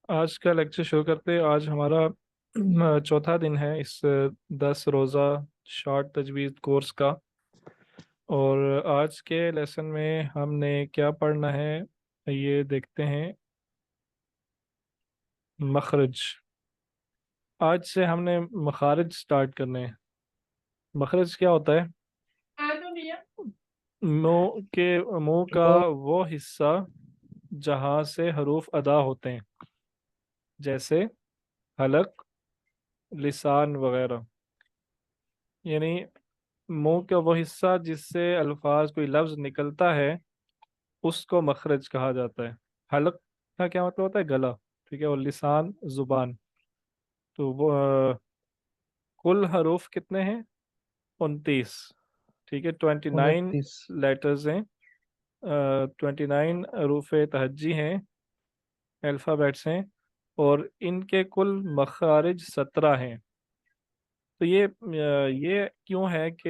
आज का लेक्चर शुरू करते हैं। आज हमारा चौथा दिन है इस 10 रोज़ा शॉर्ट तजवीज़ कोर्स का। और आज के लेसन में हमने क्या पढ़ना है, ये देखते हैं। मखरज। आज से हमने मखारज स्टार्ट करने हैं। मखरज क्या होता है? मुंह का वो वो हिस्सा जहाँ से हरूफ अदा होते हैं, जैसे हलक, लिसान वगैरह। यानी मुंह का वो हिस्सा जिससे अल्फाज कोई लफ्ज निकलता है, उसको मखरज कहा जाता है। हलक का क्या मतलब होता है? गला। ठीक है। और लिसान जुबान। तो वो कुल हरूफ कितने हैं? 29। ठीक है, 29 29। लेटर्स हैं। 29 हरूफ तहज्जी हैं, अल्फ़ाबेट्स हैं। और इनके कुल मखारिज 17 हैं। तो ये क्यों है कि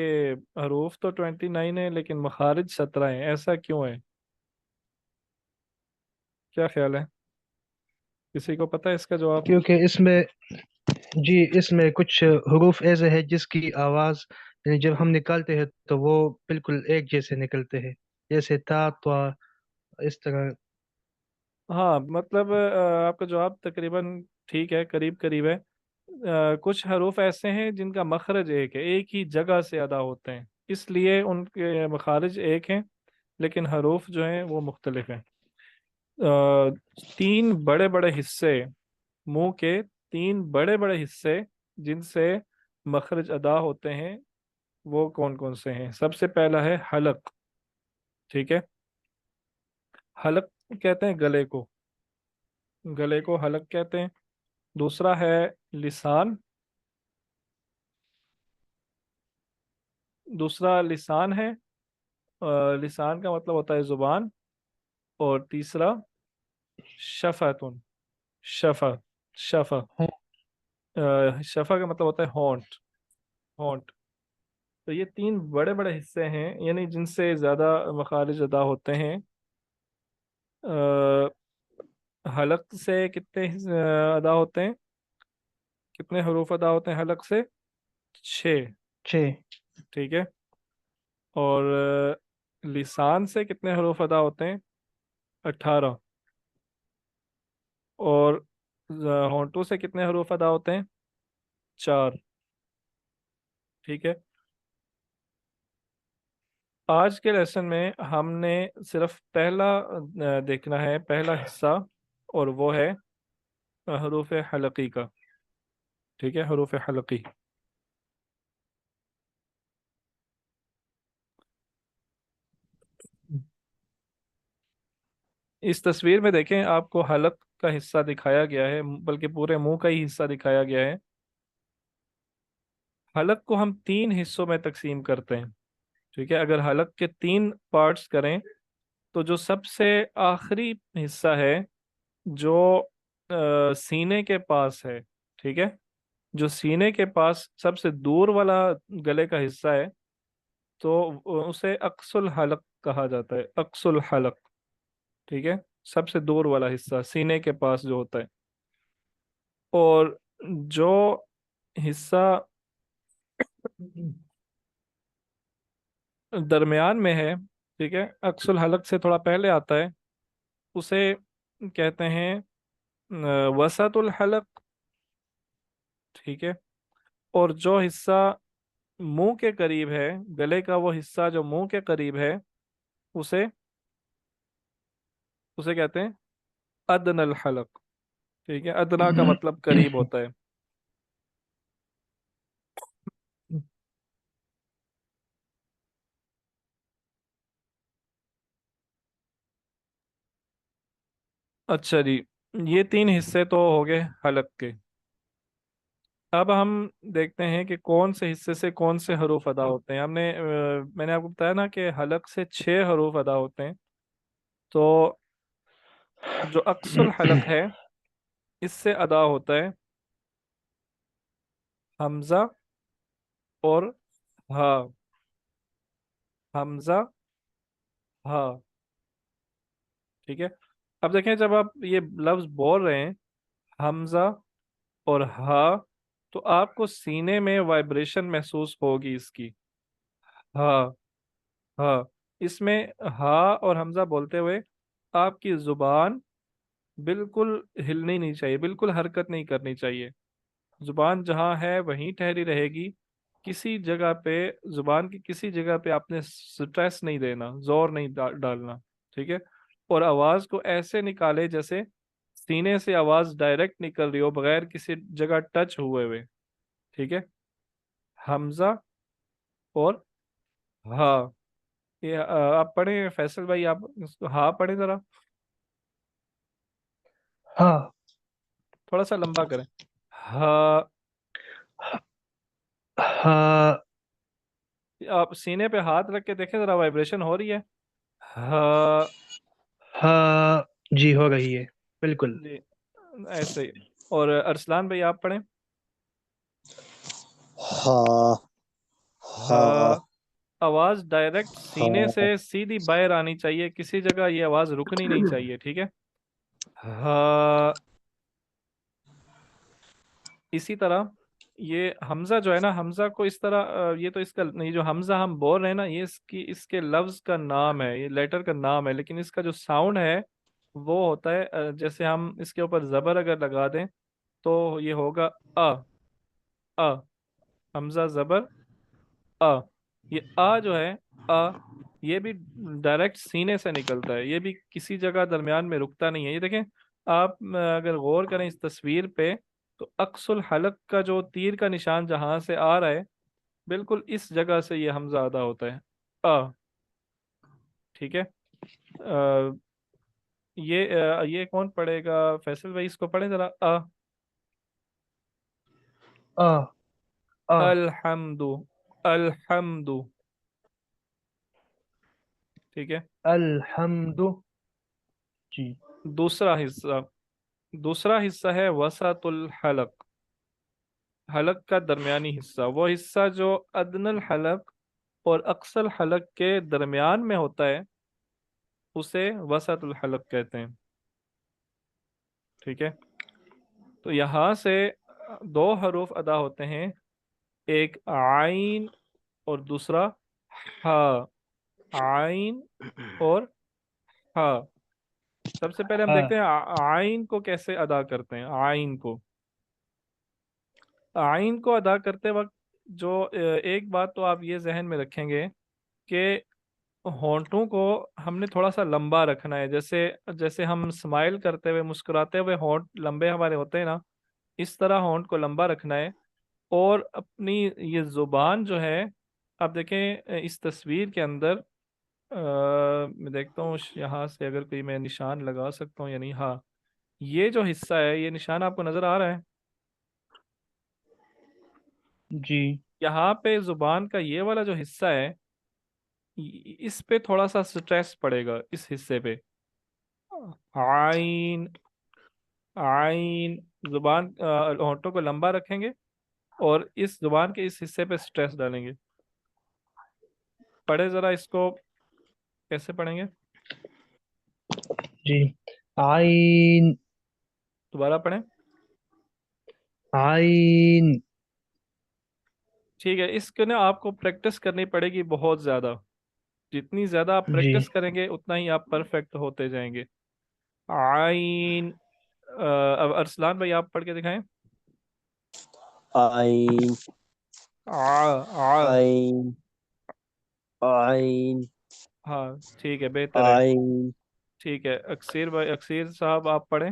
हरूफ तो 29 है लेकिन मखारिज 17 हैं? ऐसा क्यों है? क्या ख्याल है? किसी को पता है इसका जवाब? क्योंकि इसमें इसमें कुछ हरूफ ऐसे हैं जिसकी आवाज यानी जब हम निकालते हैं तो वो बिल्कुल एक जैसे निकलते हैं, जैसे ता त्वा, इस तरह। हाँ, मतलब आपका जवाब तकरीबन ठीक है, करीब करीब है। कुछ हरूफ ऐसे हैं जिनका मखरज एक है, एक ही जगह से अदा होते हैं, इसलिए उनके मखारिज एक हैं, लेकिन हरूफ जो हैं वो मुख्तलिफ हैं। तीन बड़े बड़े हिस्से, मुंह के तीन बड़े बड़े हिस्से जिनसे मखरज अदा होते हैं, वो कौन कौन से हैं? सबसे पहला है हलक। ठीक है। हलक कहते हैं गले को, गले को हलक कहते हैं। दूसरा है लिसान। दूसरा लिसान है। लिसान का मतलब होता है जुबान। और तीसरा शफातुन। शफा। शफा। हाँ। शफा का मतलब होता है होंठ। होंठ। तो ये तीन बड़े बड़े हिस्से हैं, यानी जिनसे ज्यादा मखारिज अदा होते हैं। अ, हलक से कितने अदा होते हैं? कितने हरूफ अदा होते हैं हलक से? 6। छः। ठीक है। और लिसान से कितने हरूफ अदा होते हैं? 18। और होंठों से कितने हरूफ अदा होते हैं? 4। ठीक है। आज के लेसन में हमने सिर्फ पहला देखना है, पहला हिस्सा। और वो है हरूफ हलकी का। ठीक है, हरूफ हलकी। इस तस्वीर में देखें, आपको हलक का हिस्सा दिखाया गया है, बल्कि पूरे मुंह का ही हिस्सा दिखाया गया है। हलक को हम तीन हिस्सों में तकसीम करते हैं। ठीक है। अगर हलक के तीन पार्ट्स करें, तो जो सबसे आखिरी हिस्सा है, जो सीने के पास है, ठीक है, जो सीने के पास सबसे दूर वाला गले का हिस्सा है, तो उसे अक्सुल हलक कहा जाता है। अक्सुल हलक। ठीक है। सबसे दूर वाला हिस्सा सीने के पास जो होता है। और जो हिस्सा दरमियान में है, ठीक है, अक्सुल हलक से थोड़ा पहले आता है, उसे कहते हैं वसतुल हलक। ठीक है। और जो हिस्सा मुंह के करीब है, गले का वो हिस्सा जो मुंह के करीब है, उसे उसे कहते हैं अदनल हलक। ठीक है। अदना का मतलब करीब होता है। अच्छा जी, ये तीन हिस्से तो हो गए हलक के। अब हम देखते हैं कि कौन से हिस्से से कौन से हरूफ अदा होते हैं। मैंने आपको बताया ना कि हलक से 6 हरूफ अदा होते हैं। तो जो अक्सुल हलक है, इससे अदा होता है हमजा और हा। हमजा, हा। ठीक है। अब देखें, जब आप ये लफ्ज बोल रहे हैं, हमजा और हा, तो आपको सीने में वाइब्रेशन महसूस होगी इसकी। हा, हा, इसमें हा और हमजा बोलते हुए आपकी जुबान बिल्कुल हिलनी नहीं चाहिए, बिल्कुल हरकत नहीं करनी चाहिए। जुबान जहाँ है वहीं ठहरी रहेगी। किसी जगह पे, जुबान की किसी जगह पे आपने स्ट्रेस नहीं देना, जोर नहीं डालना। ठीक है। और आवाज को ऐसे निकाले जैसे सीने से आवाज डायरेक्ट निकल रही हो, बगैर किसी जगह टच हुए हुए। ठीक है। हमजा और हाँ। ये आप पढ़े फैसल भाई, आप हाँ पढ़े जरा, हाँ। थोड़ा सा लंबा करें। हाँ। हाँ। आप सीने पे हाथ रख के देखें जरा, वाइब्रेशन हो रही है। हाँ हाँ। जी, हो रही है, बिल्कुल। जी, ऐसे ही। और अरसलान भाई आप पढ़ें। हाँ हाँ हाँ। आवाज डायरेक्ट सीने हाँ से सीधी बाहर आनी चाहिए, किसी जगह ये आवाज रुकनी नहीं चाहिए। ठीक है। हाँ। इसी तरह ये हमजा जो है ना, हमजा को इस तरह ये तो इसका नहीं, जो हमजा हम बोल रहे हैं ना, ये इसकी इसके लफ्ज का नाम है, ये लेटर का नाम है, लेकिन इसका जो साउंड है वो होता है जैसे हम इसके ऊपर जबर अगर लगा दें तो ये होगा अ। अ, हमजा जबर अ। ये आ जो है, अ, ये भी डायरेक्ट सीने से निकलता है, ये भी किसी जगह दरमियान में रुकता नहीं है। ये देखें आप, अगर गौर करें इस तस्वीर पे, तो अक्सुल हलक का जो तीर का निशान जहां से आ रहा है, बिल्कुल इस जगह से ये हमजा अदा होता है। अ। ठीक है। ये कौन पढ़ेगा, फैसल भाई इसको पढ़े जरा। अ। आ। आ। अल्हम्दु। अल्हम्दु। ठीक है। अल्हम्दु। जी। दूसरा हिस्सा, दूसरा हिस्सा है वसतुल हलक। हलक का दरमियानी हिस्सा, वो हिस्सा जो अदनल हलक और अक्सल हलक के दरमियान में होता है, उसे वसतुल हलक कहते हैं। ठीक है। तो यहाँ से दो हरूफ अदा होते हैं, एक आइन और दूसरा हा। आइन और हा। सबसे पहले हम देखते हाँ। हैं आइन को कैसे अदा करते हैं। आइन को, आइन को अदा करते वक्त जो एक बात तो आप ये जहन में रखेंगे कि होंठों को हमने थोड़ा सा लंबा रखना है, जैसे जैसे हम स्माइल करते हुए मुस्कुराते हुए होंठ लंबे हमारे होते हैं ना, इस तरह होंठ को लंबा रखना है। और अपनी ये जुबान जो है, आप देखें इस तस्वीर के अंदर, मैं देखता हूँ यहाँ से अगर कोई मैं निशान लगा सकता हूँ या नहीं। हाँ, ये जो हिस्सा है, ये निशान आपको नजर आ रहा है। जी। यहाँ पे जुबान का ये वाला जो हिस्सा है, इस पे थोड़ा सा स्ट्रेस पड़ेगा, इस हिस्से पे। आइन, आइन, जुबान होंठों को लंबा रखेंगे और इस जुबान के इस हिस्से पे स्ट्रेस डालेंगे। पढ़े जरा इसको, कैसे पढ़ेंगे। जी। आइन। दोबारा पढ़ें। आइन। ठीक है, इसके ना आपको प्रैक्टिस करनी पड़ेगी बहुत ज़्यादा। जितनी ज़्यादा आप जी। प्रैक्टिस करेंगे उतना ही आप परफेक्ट होते जाएंगे। आइन। अब अरसलान भाई आप पढ़ के दिखाएं। आइन आ। आ। आइन आइन हाँ ठीक है, बेहतर है। आइन ठीक है, अक्सीर भाई, अक्सीर साहब आप पढ़ें।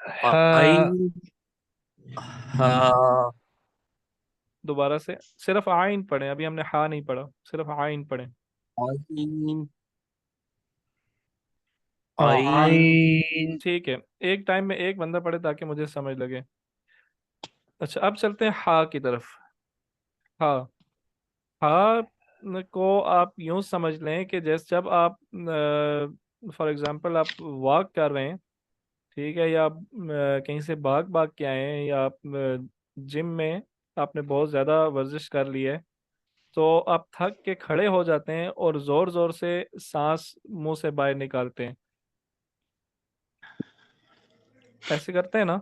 हा। आइन हाँ दोबारा से सिर्फ आइन पढ़ें, अभी हमने हा नहीं पढ़ा, सिर्फ आइन पढ़ें। आइन आइन आइन। ठीक है, एक टाइम में एक बंदा पढ़े ताकि मुझे समझ लगे। अच्छा, अब चलते हैं हा की तरफ। हा। हा को आप यूं समझ लें कि जैसे जब आप फॉर एग्जांपल आप वॉक कर रहे हैं, ठीक है, या आप कहीं से भाग भाग के आए हैं, या आप जिम में आपने बहुत ज़्यादा वर्जिश कर ली है, तो आप थक के खड़े हो जाते हैं और जोर जोर से सांस मुंह से बाहर निकालते हैं। ऐसे करते हैं ना?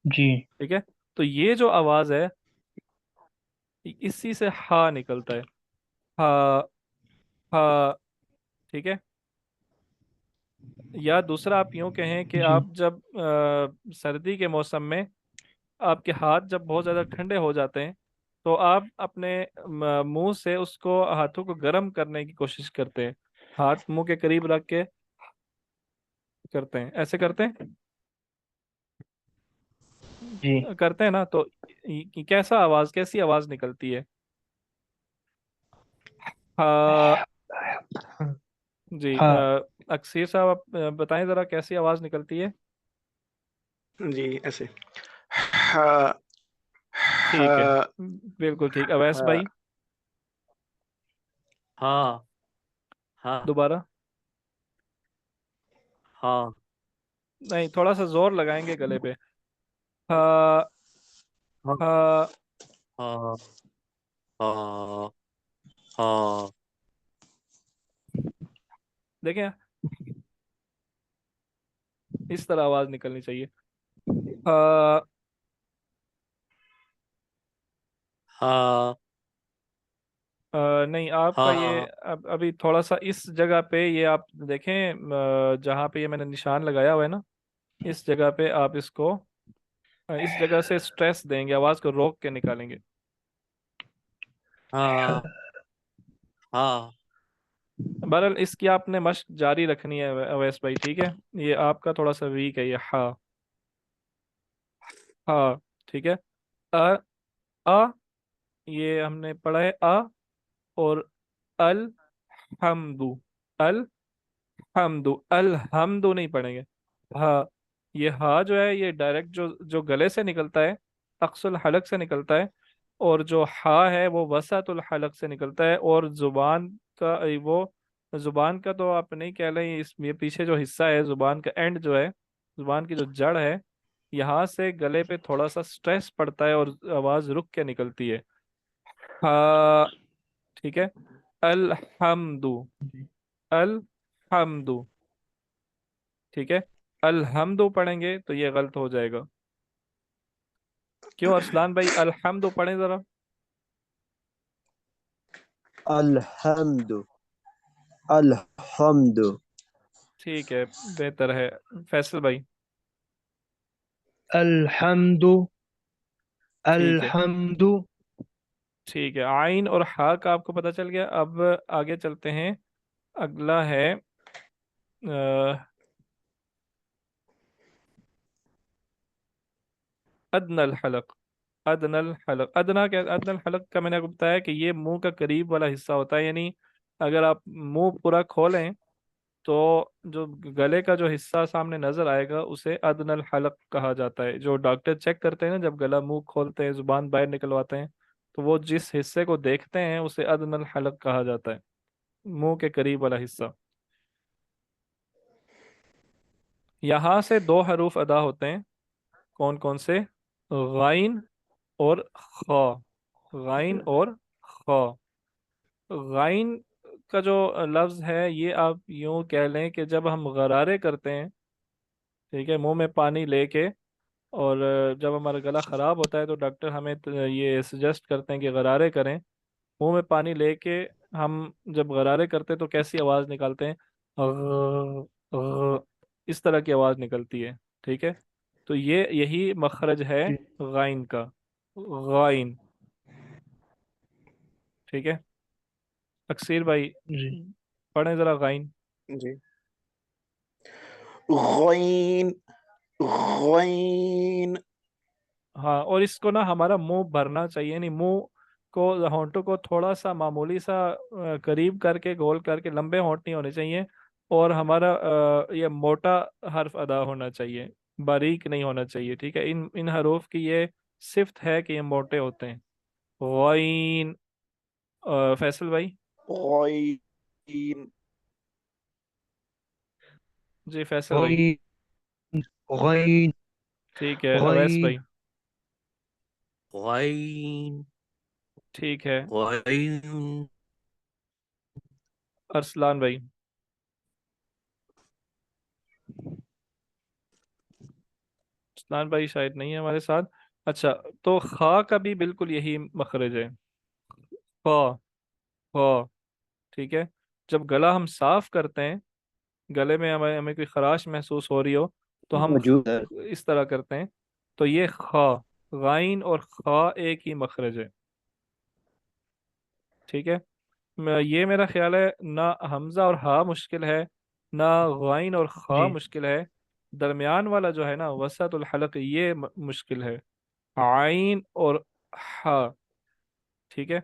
जी ठीक है। तो ये जो आवाज है, इसी से हा निकलता है। हा। हा। ठीक है। या दूसरा आप यूं कहें कि जी आप जब सर्दी के मौसम में आपके हाथ जब बहुत ज़्यादा ठंडे हो जाते हैं, तो आप अपने मुंह से उसको हाथों को गर्म करने की कोशिश करते हैं। हाथ मुंह के करीब रख के करते हैं, ऐसे करते हैं। जी करते हैं ना? तो कैसा आवाज, कैसी आवाज निकलती है? हाँ। जी। हाँ अक्सर साहब, आप बताएं जरा कैसी आवाज निकलती है? जी ऐसे हा ठीक है, हा बिल्कुल ठीक। अवैस हा भाई, हाँ हाँ दोबारा। हाँ नहीं, थोड़ा सा जोर लगाएंगे गले पे। हाँ। हाँ हाँ। हाँ हाँ हाँ देखें, इस तरह आवाज निकलनी चाहिए। हाँ। हाँ नहीं, आपका ये हाँ अभी थोड़ा सा इस जगह पे ये आप देखें, जहाँ पे ये मैंने निशान लगाया हुआ है ना, इस जगह पे आप इसको इस जगह से स्ट्रेस देंगे, आवाज को रोक के निकालेंगे। हाँ हाँ बहरहाल इसकी आपने मश्क जारी रखनी है अवैस भाई, ठीक है? ये आपका थोड़ा सा वीक है, ये हाँ। हाँ। ठीक है। अ। अ। ये हमने पढ़ा है अ। और अल हमदू। अल हमदू, अल हमदू नहीं पढ़ेंगे। हाँ। ये हाँ जो है, ये डायरेक्ट जो जो गले से निकलता है, अक्सुल हलक से निकलता है। और जो हा है वो वसतुल हलक से निकलता है। और जुबान का वो, जुबान का तो आप नहीं कह लें, इस ये पीछे जो हिस्सा है जुबान का, एंड जो है, जुबान की जो जड़ है, यहाँ से गले पे थोड़ा सा स्ट्रेस पड़ता है और आवाज रुक के निकलती है। हाँ। ठीक है। अल हमदू। जी अल हमदू। ठीक है। अलहम्दु पढ़ेंगे तो ये गलत हो जाएगा। क्यों अरसलान भाई? अलहम्दु पढ़ें जरा। अल्हम्दु अल्हम्दु ठीक है, बेहतर है। फैसल भाई। अल्हम्दु ठीक है। अल्हम्दु ठीक है, आइन और हा का आपको पता चल गया। अब आगे चलते हैं। अगला है अदनल हलक। अदनल हलक, अदना क्या? अदनल हलक का मैंने आपको बताया कि ये मुंह का करीब वाला हिस्सा होता है, यानी अगर आप मुंह पूरा खोलें तो जो गले का जो हिस्सा सामने नजर आएगा उसे अदनल हलक कहा जाता है। जो डॉक्टर चेक करते हैं ना, जब गला मुंह खोलते हैं, जुबान बाहर निकलवाते हैं, तो वो जिस हिस्से को देखते हैं उसे अदनल हलक कहा जाता है, मुंह के करीब वाला हिस्सा। यहाँ से दो हरूफ अदा होते हैं। कौन कौन से? गाइन और खा। गाइन और खा। गाइन का जो लफ्ज है, ये आप यूं कह लें कि जब हम गरारे करते हैं, ठीक है, मुंह में पानी लेके, और जब हमारा गला ख़राब होता है तो डॉक्टर हमें ये सजेस्ट करते हैं कि गरारे करें। मुंह में पानी लेके हम जब गरारे करते हैं तो कैसी आवाज़ निकालते हैं? इस तरह की आवाज़ निकलती है। ठीक है। तो ये यही मखरज है जी गाइन का। गाइन। ठीक है। अक्सीर भाई, जी पढ़ें ज़रा गाइन। जी गईन गईन हाँ, और इसको ना हमारा मुंह भरना चाहिए, नहीं, मुंह को, होंठों को थोड़ा सा मामूली सा करीब करके, गोल करके, लंबे होंठ नहीं होने चाहिए। और हमारा ये मोटा हर्फ अदा होना चाहिए, बारीक नहीं होना चाहिए। ठीक है। इन इन हरूफ की ये सिफ्त है कि ये मोटे होते हैं। वाइन। फैसल भाई। गईन जी फैसल भाई। गईन गईन ठीक है, अवैस गईन भाई। गईन ठीक है। गैन। अरसलान भाई। अरसलान भाई शायद नहीं है हमारे साथ। अच्छा, तो खा का भी बिल्कुल यही मखरज है। खा। खा। ठीक है। जब गला हम साफ करते हैं, गले में हमें हमें कोई खराश महसूस हो रही हो, तो हम मौजूद है। इस तरह करते हैं। तो ये खा, गाइन और खा एक ही मखरज है। ठीक है। ये मेरा ख्याल है ना हमजा और हा मुश्किल है, ना गाइन और खा जी मुश्किल है। दरमियान वाला जो है ना, वसतुल हलक, ये मुश्किल है। आइन और हा। ठीक है।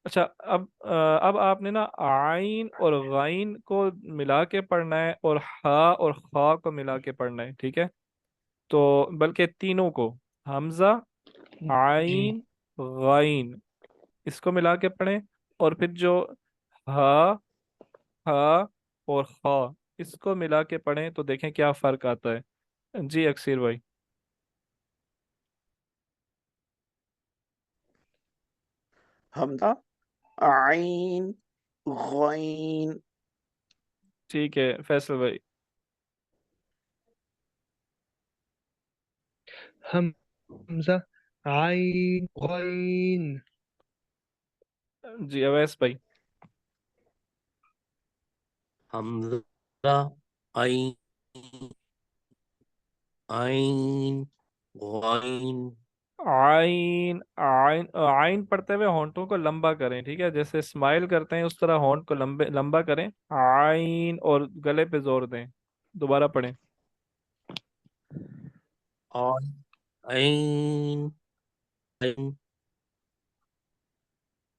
अच्छा, अब आपने ना आइन और गाइन को मिला के पढ़ना है और हा और खा को मिला के पढ़ना है। ठीक है। तो बल्कि तीनों को, हमजा, जी आइन, गाइन, इसको मिला के पढ़ें। और फिर जो हा, हा और खा, इसको मिला के पढ़ें तो देखें क्या फर्क आता है। जी अक्सर भाई। हमजा, आइन, गॉइन। ठीक है फैसल भाई। हमजा आइन गॉइन। जी अवैस भाई। हमजा, आइन, आइन, गैन। आइन, आइन, आइन पढ़ते हुए होंठों को लंबा करें। ठीक है, जैसे स्माइल करते हैं उस तरह होंठ को लंबे लंबा करें। आइन, और गले पे जोर दें। दोबारा पढ़ें। और आइन, आइन।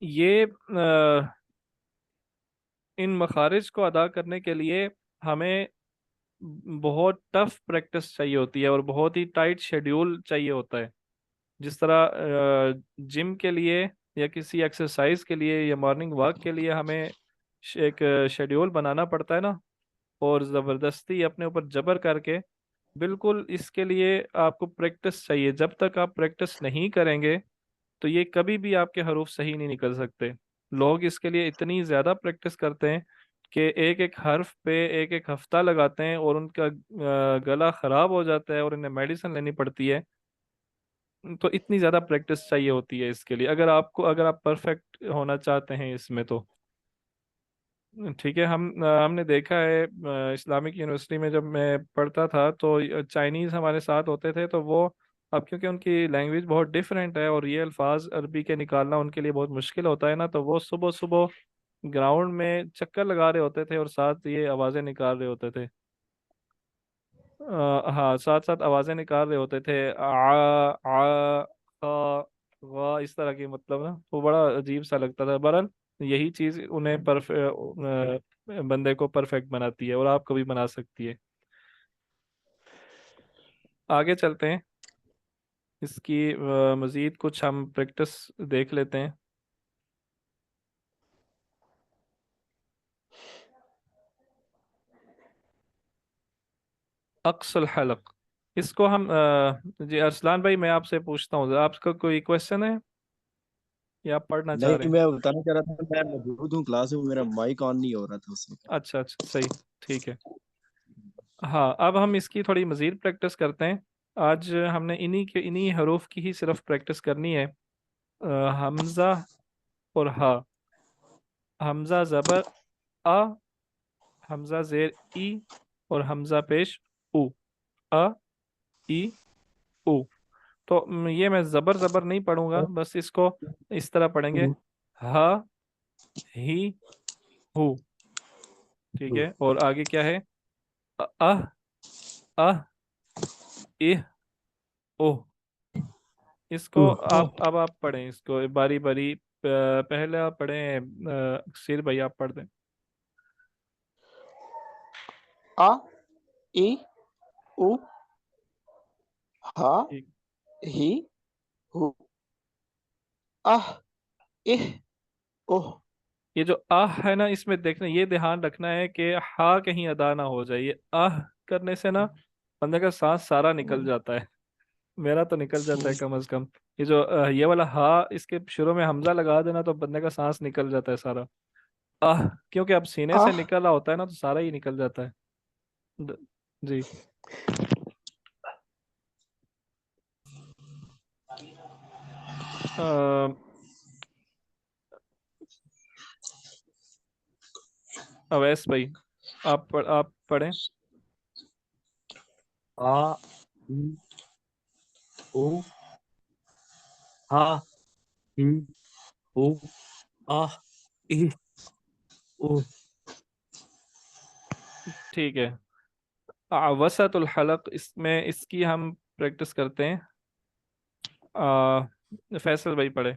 ये इन मखारिज को अदा करने के लिए हमें बहुत टफ प्रैक्टिस चाहिए होती है और बहुत ही टाइट शेड्यूल चाहिए होता है। जिस तरह जिम के लिए या किसी एक्सरसाइज के लिए या मॉर्निंग वॉक के लिए हमें एक शेड्यूल बनाना पड़ता है ना, और ज़बरदस्ती अपने ऊपर जबर करके, बिल्कुल इसके लिए आपको प्रैक्टिस चाहिए। जब तक आप प्रैक्टिस नहीं करेंगे तो ये कभी भी आपके हरूफ सही नहीं निकल सकते। लोग इसके लिए इतनी ज़्यादा प्रैक्टिस करते हैं कि एक एक हर्फ पे एक एक हफ्ता लगाते हैं और उनका गला ख़राब हो जाता है और इन्हें मेडिसिन लेनी पड़ती है। तो इतनी ज़्यादा प्रैक्टिस चाहिए होती है इसके लिए, अगर आप परफेक्ट होना चाहते हैं इसमें तो। ठीक है। हमने देखा है इस्लामिक यूनिवर्सिटी में जब मैं पढ़ता था तो चाइनीज़ हमारे साथ होते थे, तो वो, अब क्योंकि उनकी लैंग्वेज बहुत डिफरेंट है और ये अल्फाज अरबी के निकालना उनके लिए बहुत मुश्किल होता है ना, तो वो सुबह सुबह ग्राउंड में चक्कर लगा रहे होते थे और साथ ये आवाज़ें निकाल रहे होते थे। हाँ, साथ साथ आवाज़ें निकाल रहे होते थे। आ खा, वाह, इस तरह की, मतलब ना वो बड़ा अजीब सा लगता था। बहरहाल यही चीज़ उन्हें बंदे को परफेक्ट बनाती है और आपको भी बना सकती है। आगे चलते हैं। इसकी मज़ीद कुछ हम प्रैक्टिस देख लेते हैं। अक्सुल हलक, इसको हम जी अरसलान भाई, मैं आपसे पूछता हूँ, आपका कोई क्वेश्चन है या आप पढ़ना चाह रहे नहीं, हैं? मैं बताना चाह रहा था, मैं मौजूद हूँ क्लास में, मेरा माइक ऑन नहीं हो रहा था उस वक्त। अच्छा अच्छा, सही। ठीक है। हाँ, अब हम इसकी थोड़ी मज़ीद प्रैक्टिस करते हैं। आज हमने इन्हीं हरूफ की ही सिर्फ प्रैक्टिस करनी है। हमज़ा और हा। हमज़ा ज़बर आ, हमज़ा ज़ेर ई, और हमज़ा पेश उ। अ, ई, उ। तो ये मैं ज़बर ज़बर नहीं पढ़ूंगा, बस इसको इस तरह पढ़ेंगे। हा, ही, हु। ठीक है। और आगे क्या है? अह, अह, इह, ओह। इसको अब आप पढ़ें इसको बारी बारी। पहले आप पढ़ें, सिर भाई आप पढ़ दें। आ, ई, उ, हा, ठीक। ही, हु, आह, इह, ओह। ये जो आह है ना, इसमें देखना, ये ध्यान रखना है कि हा कहीं अदा ना हो जाए। ये आह करने से ना बंदे का सांस सारा निकल जाता है। मेरा तो निकल जाता है कम से कम। ये जो ये वाला हा, इसके शुरू में हमजा लगा देना तो बंदे का सांस निकल जाता है सारा। आह, क्योंकि अब सीने से आह निकला होता है ना, तो सारा ही निकल जाता है। द- जी। अ, अवैस भाई, आप पढ़ें। आ ई ओ हा ई ओ आ ई ओ। ठीक है। वसतुल हलक, इसमें इसकी हम प्रैक्टिस करते हैं। फैसल भाई पढ़े।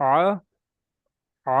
आ आ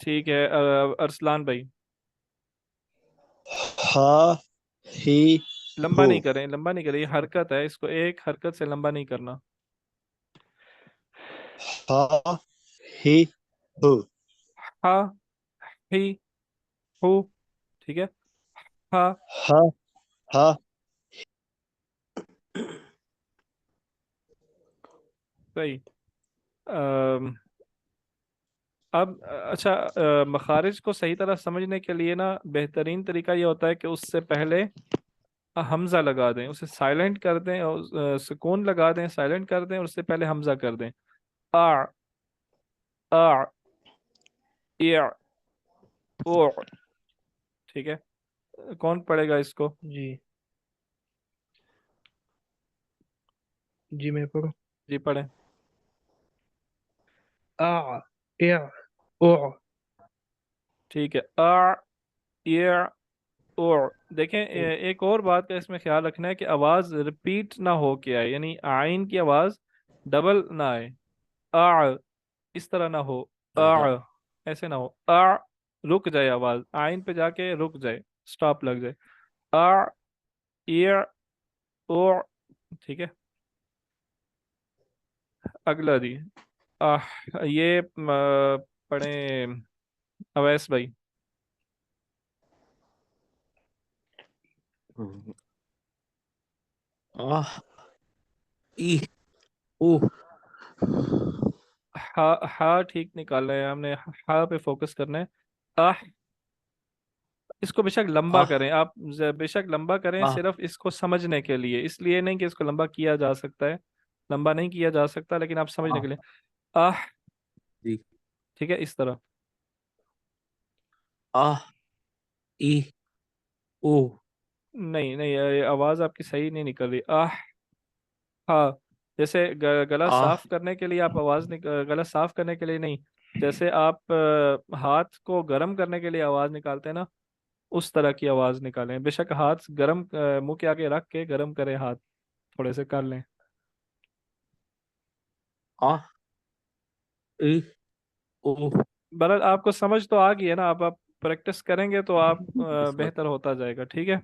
ठीक है। अरसलान भाई। हा ही लंबा हो। नहीं करें, लंबा नहीं करें, ये हरकत है, इसको एक हरकत से लंबा नहीं करना। हा ही हो। हा ही हु। ठीक है। हा। हा हा सही। अम, अब अच्छा, मखारिज को सही तरह समझने के लिए ना बेहतरीन तरीका ये होता है कि उससे पहले हमजा लगा दें, उसे साइलेंट कर दें, और सुकून लगा दें, साइलेंट कर दें, और उससे पहले हमजा कर दें। आ आ या ओ। ठीक है। कौन पढ़ेगा इसको? जी जी मैं पढ़ूँ। जी पढ़ें। आ या ओ ठीक है। आ या ओ। देखें, एक और बात का इसमें ख्याल रखना है कि आवाज रिपीट ना हो के आए, यानी आइन की आवाज डबल ना आए। आ, इस तरह ना हो। आ, ऐसे ना हो। आ, रुक जाए आवाज, आइन पे जाके रुक जाए, स्टॉप लग जाए। आ या ओ। ठीक है। अगला जी। आ, ये पढ़ें अवैस भाई। आ ई ओ हा हा ठीक निकालना है हमने, हा पे फोकस करना है। आह, इसको बेशक लंबा आ करें आप, बेशक लंबा करें, आ सिर्फ इसको समझने के लिए, इसलिए नहीं कि इसको लंबा किया जा सकता है, लंबा नहीं किया जा सकता, लेकिन आप समझने आ के लिए। आह। जी। ठीक है, इस तरह। आ ई ओ नहीं नहीं, ये आवाज आपकी सही नहीं निकल रही। आह। हाँ। जैसे गला आ साफ करने के लिए आप गला साफ करने के लिए नहीं, जैसे आप हाथ को गर्म करने के लिए आवाज निकालते हैं ना, उस तरह की आवाज निकालें। बेशक हाथ गर्म, मुंह के आगे रख के गर्म करें हाथ, थोड़े से कर लें। आ ई ओ। बहरहाल आपको समझ तो आ गई है ना, अब आप प्रैक्टिस करेंगे तो आप समझ। बेहतर होता जाएगा। ठीक है।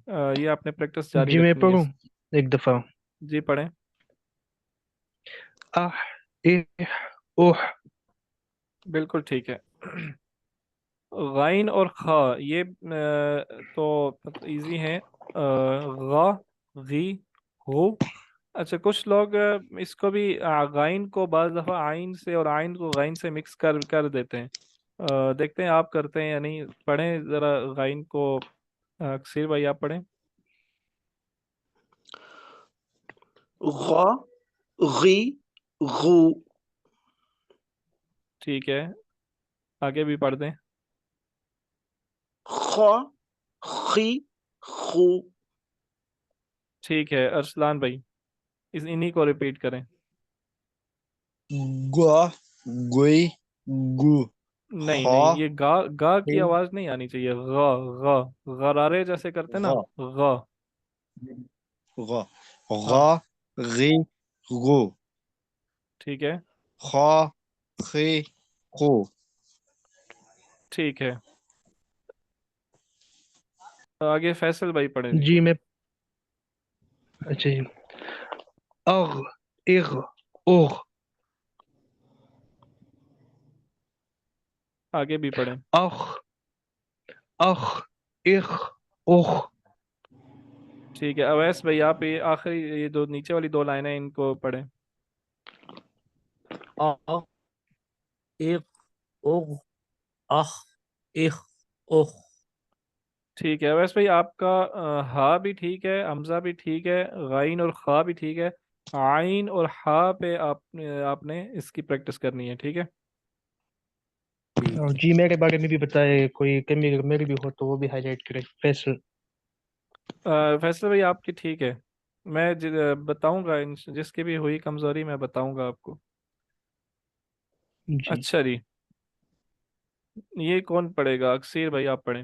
ये आपने प्रैक्टिस जारी जी मैं रखनी है। पढ़ूँ एक दफा। जी पढ़ें। आह इह ओह बिल्कुल ठीक है। गाइन और खा, ये तो इजी है। गा, गी, गु। अच्छा, कुछ लोग इसको भी गाइन को बाज दफा आइन से और आइन को गाइन से मिक्स कर कर देते हैं। देखते हैं आप करते हैं या नहीं। पढ़ें जरा गाइन को। अक्सर भाई आप पढ़ें। गा गी गु ठीक है, आगे भी पढ़ दें। खा खी खू ठीक है, अरसलान भाई, इस इन्हीं को रिपीट करें। गा गुई गु। नहीं हा नहीं, ये गा, गा की ही आवाज नहीं आनी चाहिए। गा, गा, गरारे जैसे करते हैं ना। गा गा। गा गा हाँ। गी गु। ठीक है। खा खी खू। ठीक है, आगे फैसल भाई पढ़ें जी। जी मैं अच्छा जी अग इग उग आगे भी पढ़ें। अख अख इग उग। ठीक है, अवैस भाई आप ये आखिरी, ये दो नीचे वाली दो लाइनें इनको पढ़ें। आ इख उग अख इख उख। ठीक है अवैस भाई, आपका हा भी ठीक है, हमजा भी ठीक है, गाइन और खा भी ठीक है। आइन और हा पे आपने इसकी प्रैक्टिस करनी है, ठीक है। ठीक और है। जी मेरे बारे में भी बताए, कोई कमी अगर मेरी भी हो तो वो भी हाईलाइट करे फैसल। फैसल भाई आपकी ठीक है। मैं बताऊंगा जिसकी भी हुई कमजोरी मैं बताऊंगा आपको। जी अच्छा जी, ये कौन पढ़ेगा? अक्सीर भाई आप पढ़ें।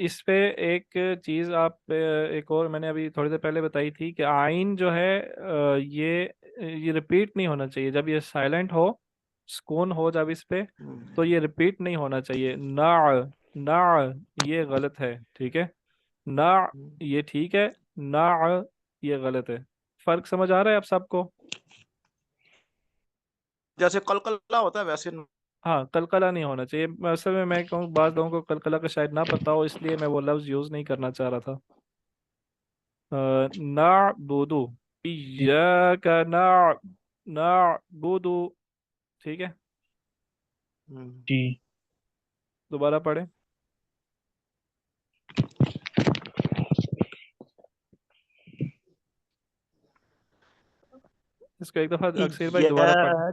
इस पे एक चीज़ आप एक और मैंने अभी थोड़ी देर पहले बताई थी कि आइन जो है ये रिपीट नहीं होना चाहिए जब ये साइलेंट हो, सुकून हो जब इस पे, तो ये रिपीट नहीं होना चाहिए। ना, ना, ये गलत है, ठीक है। ना, ये ठीक है। ना, ये गलत है। फर्क समझ आ रहा है आप सबको? जैसे कलकल्ला होता है वैसे हाँ, कलकला नहीं होना चाहिए। असल में मैं कहूँ बाज़ लोगों को कलकला का शायद ना पता हो, इसलिए मैं वो लफ्ज़ यूज़ नहीं करना चाह रहा था। नाबुदु, जी इय्याका ना नाबुदु, ठीक है। जी दोबारा पढ़ें इसको एक दफ़ा, अक्सर भाई दोबारा पढ़ें।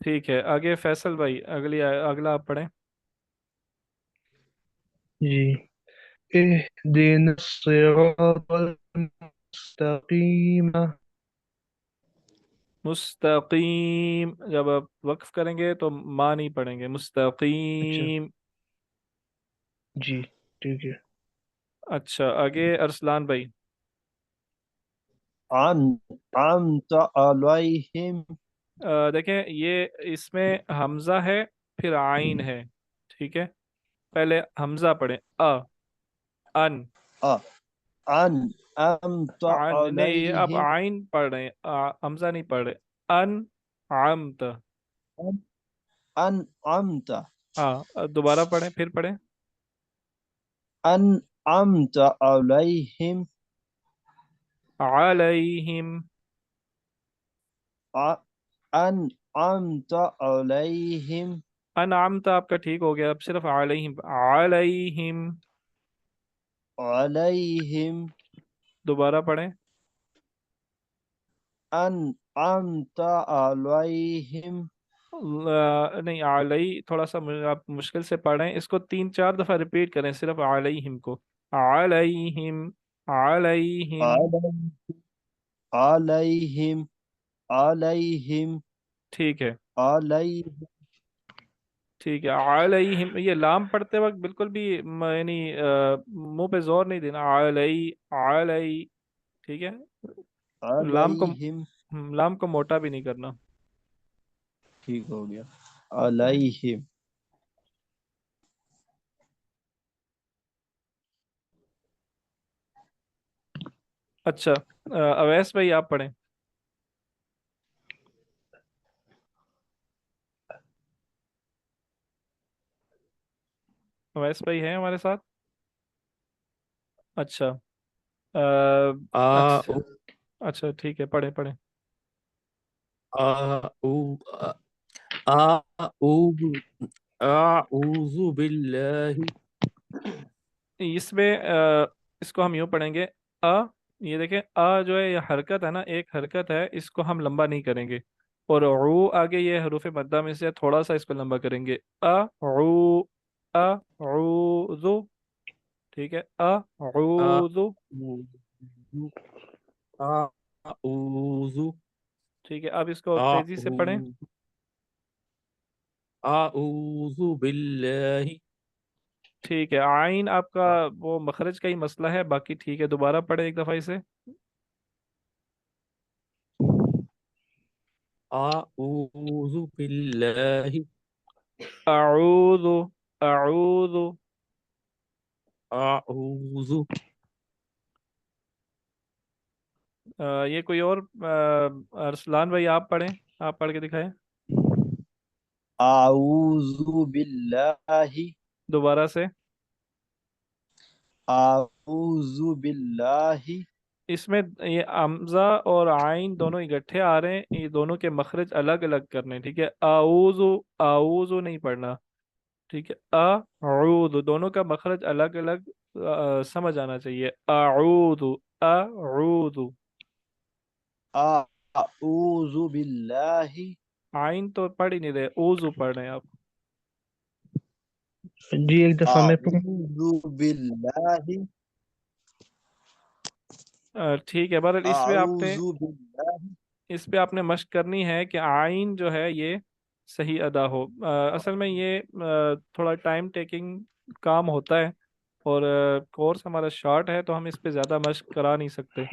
ठीक है, आगे फैसल भाई अगला आप पढ़ें। जी इहदिन सिरातल मुस्तकीम। मुस्तकीम, जब आप वक्फ करेंगे तो माँ नहीं पढ़ेंगे, अच्छा मुस्तकीम। जी ठीक है। अच्छा, आगे अरसलान भाई। अन अनत अलैहिम। देखें ये इसमें हमजा है, फिर आइन है, ठीक है। पहले हमजा पढ़े, अन, अ अन अमत नहीं ये आप अलैहिम। आइन पढ़ रहे हैं, हमजा नहीं पढ़ रहे। अन आमत। अन अमत हाँ, दोबारा पढ़ें, फिर पढ़ें। अन अमत अलैहिम। अलैहिम। अ अन अमत अलैहिम। अन आमत आपका ठीक हो गया, अब सिर्फ अलैहिम, अलैहिम। अलैहिम दोबारा पढ़ें। अन अमत अलैहिम। नहीं, अलई थोड़ा सा आप मुश्किल से पढ़ें, इसको 3-4 दफा रिपीट करें, सिर्फ अलैहिम को। अलैहिम, अलैहिम। अलैहिम अलैहिम ठीक है, अलैहिम। ठीक है। अलैहिम, ये लाम पढ़ते वक्त बिल्कुल भी यानी मुंह पे जोर नहीं देना। अलई, अलई, ठीक है। लाम को अलैहिम लाम को मोटा भी नहीं करना। ठीक हो गया। अलैहिम। अच्छा, अवैस भाई आप पढ़ें। अवैस भाई हैं हमारे साथ? अच्छा, आ अच्छा, उ अच्छा ठीक है, पढ़े पढ़े। आ उ आ उ आऊज़ु बिल्लाहि। इसमें इसको हम यूं पढ़ेंगे, अ, ये देखें, जो है ये हरकत है ना, एक हरकत है, इसको हम लंबा नहीं करेंगे। और ऊ आगे ये हरूफ मद्दा में से थोड़ा सा इसको लंबा करेंगे। ऊ, अ ऊज़ु, ठीक है। ऊज़ु, आऊज़ु आऊज़ु ठीक है। अब इसको तेजी से पढ़ें। आऊज़ु आऊज़ु बिल्लाहि ठीक है, आइन आपका वो मखरज का ही मसला है, बाकी ठीक है। दोबारा पढ़े एक दफ़ा इसे। आऊज़ु बिल्लाहि अऊज़ु, अऊज़ु। आऊज़ु ये कोई और अरसलान भाई आप पढ़ें, आप पढ़ के दिखाएं आऊज़ु बिल्लाहि दोबारा से। आऊज़ु बिल्लाहि इसमें ये हमजा और आइन दोनों इकट्ठे आ रहे हैं, ये दोनों के मखरज अलग अलग करने हैं, ठीक है। आऊज़ु, आऊज़ु नहीं पढ़ना, ठीक है। अऊज़ु दोनों का मखरज अलग अलग समझ आना चाहिए। अऊज़ु, अऊज़ु। आऊज़ु बिल्लाहि आइन तो पढ़ ही नहीं रहे, ऊज़ु पढ़ रहे हैं आप। जी एक दफा मैं पढ़ूं? आऊज़ु बिल्लाहि ठीक है, बहरहाल आऊज़ु बिल्लाहि इस पे आपने मशक करनी है कि आइन जो है ये सही अदा हो। असल में ये थोड़ा टाइम टेकिंग काम होता है, और कोर्स हमारा शॉर्ट है, तो हम इस पे ज़्यादा मशक करा नहीं सकते।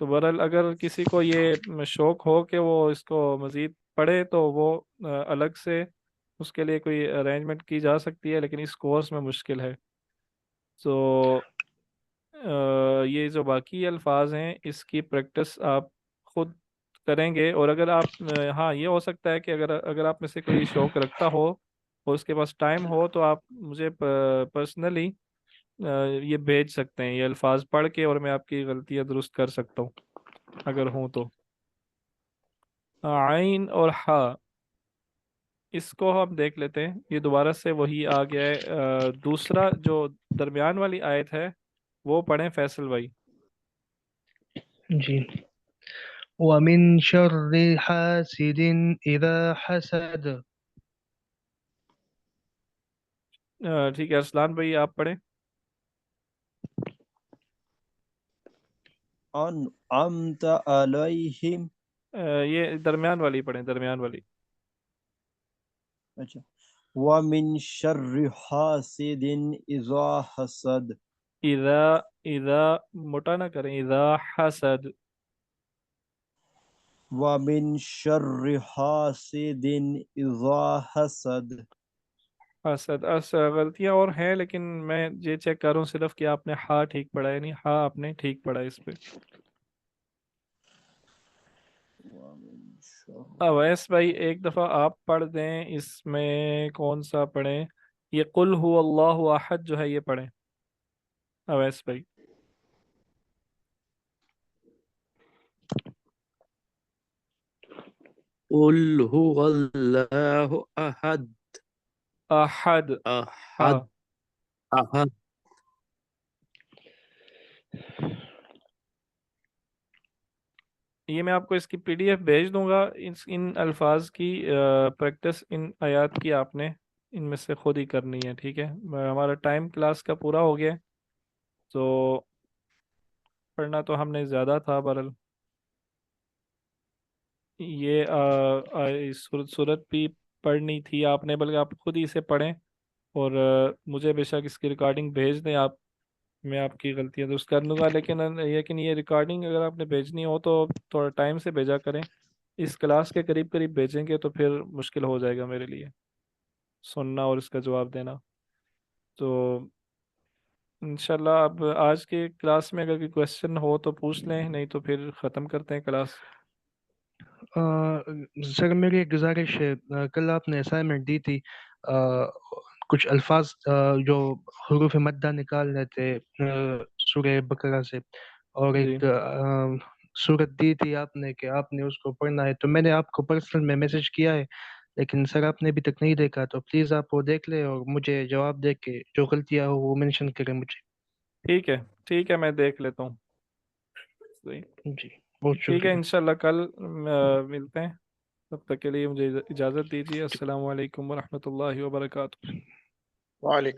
तो बहरहाल अगर किसी को ये शौक़ हो कि वो इसको मज़ीद पढ़े, तो वो अलग से उसके लिए कोई अरेंजमेंट की जा सकती है, लेकिन इस कोर्स में मुश्किल है। तो ये जो बाकी अल्फाज हैं इसकी प्रैक्टिस आप खुद करेंगे। और अगर आप हाँ, ये हो सकता है कि अगर अगर आप में से कोई शौक़ रखता हो और उसके पास टाइम हो, तो आप मुझे पर्सनली ये भेज सकते हैं, ये अल्फाज पढ़ के, और मैं आपकी गलतियाँ दुरुस्त कर सकता हूँ अगर हूँ तो। आइन और हा, इसको हम देख लेते हैं। ये दोबारा से वही आ गया है। दूसरा जो दरमियान वाली आयत है वो पढ़ें फैसल भाई। जी। वमिन शर्रि हासिदिन इज़ा हसद। ठीक है, अरसलान भाई आप पढ़ें। अनअमत अलैहिम। ये दरमियान वाली पढ़ें, दरमियान वाली। अच्छा। व मिन शर्रि हासिदिन इज़ा हसद। इज़ा, इज़ा मोटा ना करें, इज़ा हसद। व मिन शर्रि हासिदिन इज़ा हसद। हसद, गलतियाँ और हैं, लेकिन मैं ये चेक कर रहा हूँ सिर्फ कि आपने हा ठीक पढ़ा है, नहीं हा आपने ठीक पढ़ा है इस पे। व मिन शर्रि अवैस भाई एक दफ़ा आप पढ़ दें, इसमें कौन सा पढ़ें? ये कुल हु अल्लाहु अहद जो है ये पढ़ें अवैस भाई। कुल हुवल्लाहु अहद अहद, हा। अहद अहद। ये मैं आपको इसकी पीडीएफ भेज दूंगा, इन अल्फाज की प्रैक्टिस इन आयात की आपने इनमें से खुद ही करनी है, ठीक है। हमारा टाइम क्लास का पूरा हो गया है, तो पढ़ना तो हमने ज़्यादा था बरल। ये सूरत भी पढ़नी थी आपने, बल्कि आप खुद ही इसे पढ़ें, और मुझे बेशक इसकी रिकॉर्डिंग भेज दें आप, मैं आपकी गलतियां दुरुस्त कर दूंगा। लेकिन ये रिकॉर्डिंग अगर आपने भेजनी हो तो थोड़ा टाइम से भेजा करें। इस क्लास के करीब करीब भेजेंगे तो फिर मुश्किल हो जाएगा मेरे लिए सुनना और इसका जवाब देना। तो इंशाल्लाह अब आज के क्लास में अगर कोई क्वेश्चन हो तो पूछ लें, नहीं तो फिर ख़त्म करते हैं क्लास। सर मेरी एक गुजारिश है, कल आपने असाइनमेंट दी थी, कुछ अल्फाज जो हुरूफ मद्दा निकालने थे सूरह बकरा से, और जी एक सूरत दी थी आपने कि आपने उसको पढ़ना है, तो मैंने आपको पर्सनल में मैसेज किया है, लेकिन सर आपने अभी तक नहीं देखा, तो प्लीज़ आप वो देख लें और मुझे जवाब दे के जो गलतियाँ हो वो मेंशन करें मुझे। ठीक है, ठीक है, मैं देख लेता हूँ। सही। जी बहुत ठीक है, शुक्रिया। इंशाल्लाह कल मिलते हैं। तब तक के लिए मुझे इजाज़त दीजिए। अस्सलाम वालेकुम वरहमतुल्लाहि वबरकातुहू। वालेकुम